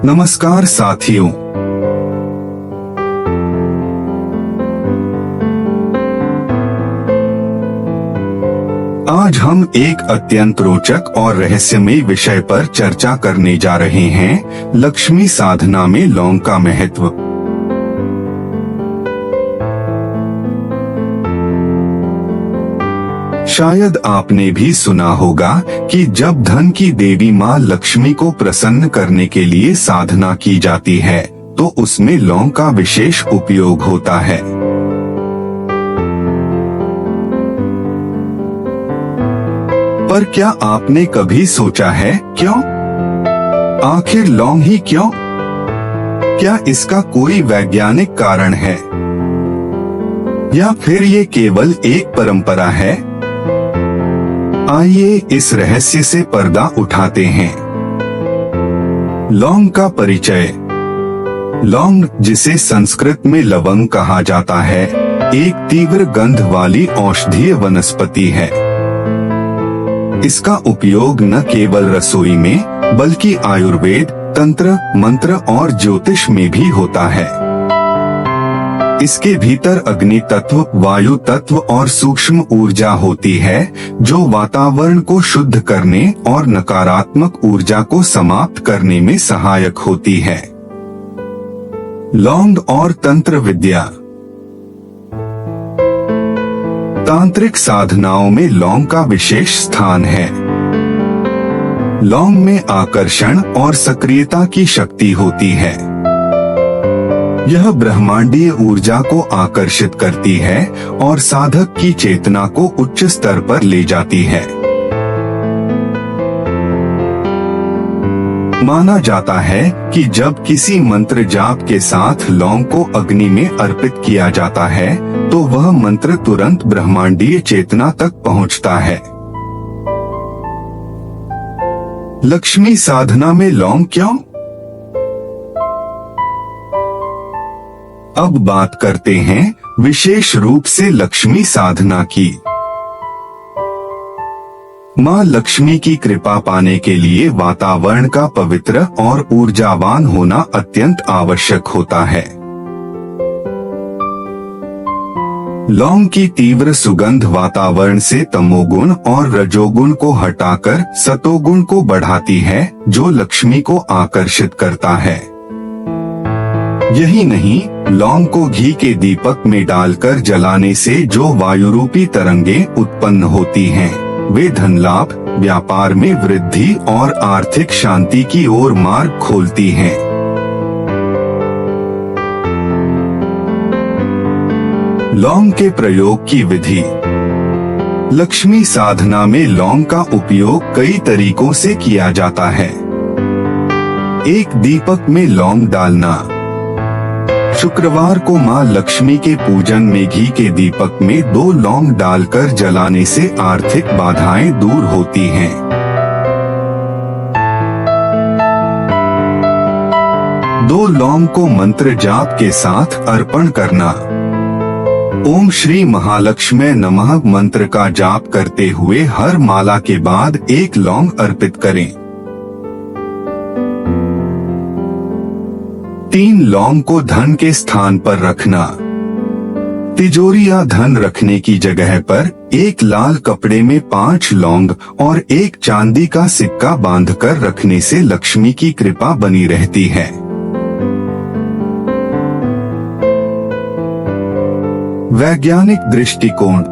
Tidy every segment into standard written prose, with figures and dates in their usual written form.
नमस्कार साथियों, आज हम एक अत्यंत रोचक और रहस्यमय विषय पर चर्चा करने जा रहे हैं, लक्ष्मी साधना में लौंग का महत्व। शायद आपने भी सुना होगा कि जब धन की देवी माँ लक्ष्मी को प्रसन्न करने के लिए साधना की जाती है, तो उसमें लौंग का विशेष उपयोग होता है। पर क्या आपने कभी सोचा है क्यों? आखिर लौंग ही क्यों? क्या इसका कोई वैज्ञानिक कारण है या फिर ये केवल एक परंपरा है? आइए इस रहस्य से पर्दा उठाते हैं। लौंग का परिचय। लौंग, जिसे संस्कृत में लवंग कहा जाता है, एक तीव्र गंध वाली औषधीय वनस्पति है। इसका उपयोग न केवल रसोई में बल्कि आयुर्वेद, तंत्र, मंत्र और ज्योतिष में भी होता है। इसके भीतर अग्नि तत्व, वायु तत्व और सूक्ष्म ऊर्जा होती है, जो वातावरण को शुद्ध करने और नकारात्मक ऊर्जा को समाप्त करने में सहायक होती है। लौंग और तंत्र विद्या। तांत्रिक साधनाओं में लौंग का विशेष स्थान है। लौंग में आकर्षण और सक्रियता की शक्ति होती है। यह ब्रह्मांडीय ऊर्जा को आकर्षित करती है और साधक की चेतना को उच्च स्तर पर ले जाती है। माना जाता है कि जब किसी मंत्र जाप के साथ लौंग को अग्नि में अर्पित किया जाता है, तो वह मंत्र तुरंत ब्रह्मांडीय चेतना तक पहुंचता है। लक्ष्मी साधना में लौंग क्यों? अब बात करते हैं विशेष रूप से लक्ष्मी साधना की। माँ लक्ष्मी की कृपा पाने के लिए वातावरण का पवित्र और ऊर्जावान होना अत्यंत आवश्यक होता है। लौंग की तीव्र सुगंध वातावरण से तमोगुण और रजोगुण को हटाकर सतोगुण को बढ़ाती है, जो लक्ष्मी को आकर्षित करता है। यही नहीं, लौंग को घी के दीपक में डालकर जलाने से जो वायुरूपी तरंगें उत्पन्न होती हैं, वे धन लाभ, व्यापार में वृद्धि और आर्थिक शांति की ओर मार्ग खोलती हैं। लौंग के प्रयोग की विधि। लक्ष्मी साधना में लौंग का उपयोग कई तरीकों से किया जाता है। एक दीपक में लौंग डालना। शुक्रवार को माँ लक्ष्मी के पूजन में घी के दीपक में 2 लौंग डालकर जलाने से आर्थिक बाधाएं दूर होती हैं। दो लौंग को मंत्र जाप के साथ अर्पण करना। ओम श्री महालक्ष्मी नमः मंत्र का जाप करते हुए हर माला के बाद 1 लौंग अर्पित करें। 3 लौंग को धन के स्थान पर रखना। तिजोरी या धन रखने की जगह पर एक लाल कपड़े में 5 लौंग और 1 चांदी का सिक्का बांधकर रखने से लक्ष्मी की कृपा बनी रहती है। वैज्ञानिक दृष्टिकोण।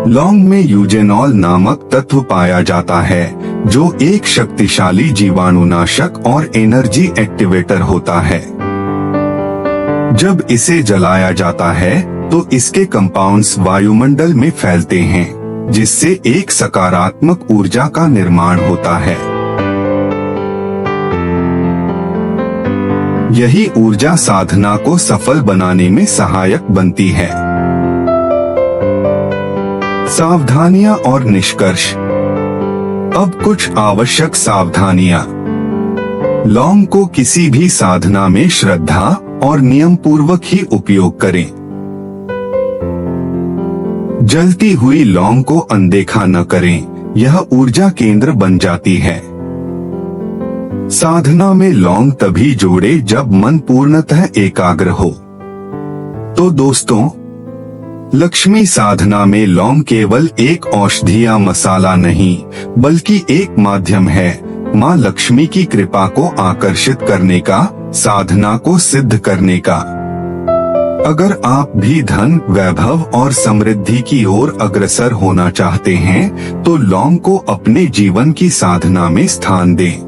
लौंग में यूजेनॉल नामक तत्व पाया जाता है, जो एक शक्तिशाली जीवाणुनाशक और एनर्जी एक्टिवेटर होता है। जब इसे जलाया जाता है, तो इसके कंपाउंड्स वायुमंडल में फैलते हैं, जिससे एक सकारात्मक ऊर्जा का निर्माण होता है। यही ऊर्जा साधना को सफल बनाने में सहायक बनती है। सावधानियां और निष्कर्ष। अब कुछ आवश्यक सावधानियां। लौंग को किसी भी साधना में श्रद्धा और नियम पूर्वक ही उपयोग करें। जलती हुई लौंग को अनदेखा न करें, यह ऊर्जा केंद्र बन जाती है। साधना में लौंग तभी जोड़े जब मन पूर्णतः एकाग्र हो। तो दोस्तों, लक्ष्मी साधना में लौंग केवल एक औषधीय मसाला नहीं, बल्कि एक माध्यम है माँ लक्ष्मी की कृपा को आकर्षित करने का, साधना को सिद्ध करने का। अगर आप भी धन, वैभव और समृद्धि की ओर अग्रसर होना चाहते हैं, तो लौंग को अपने जीवन की साधना में स्थान दें।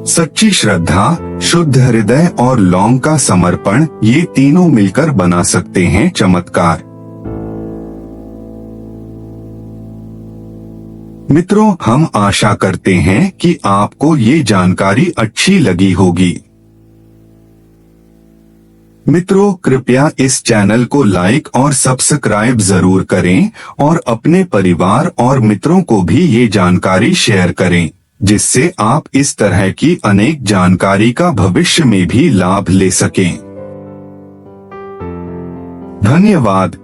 सच्ची श्रद्धा, शुद्ध हृदय और लौंग का समर्पण, ये तीनों मिलकर बना सकते हैं चमत्कार। मित्रों, हम आशा करते हैं कि आपको ये जानकारी अच्छी लगी होगी। मित्रों, कृपया इस चैनल को लाइक और सब्सक्राइब जरूर करें और अपने परिवार और मित्रों को भी ये जानकारी शेयर करें, जिससे आप इस तरह की अनेक जानकारी का भविष्य में भी लाभ ले सकें। धन्यवाद।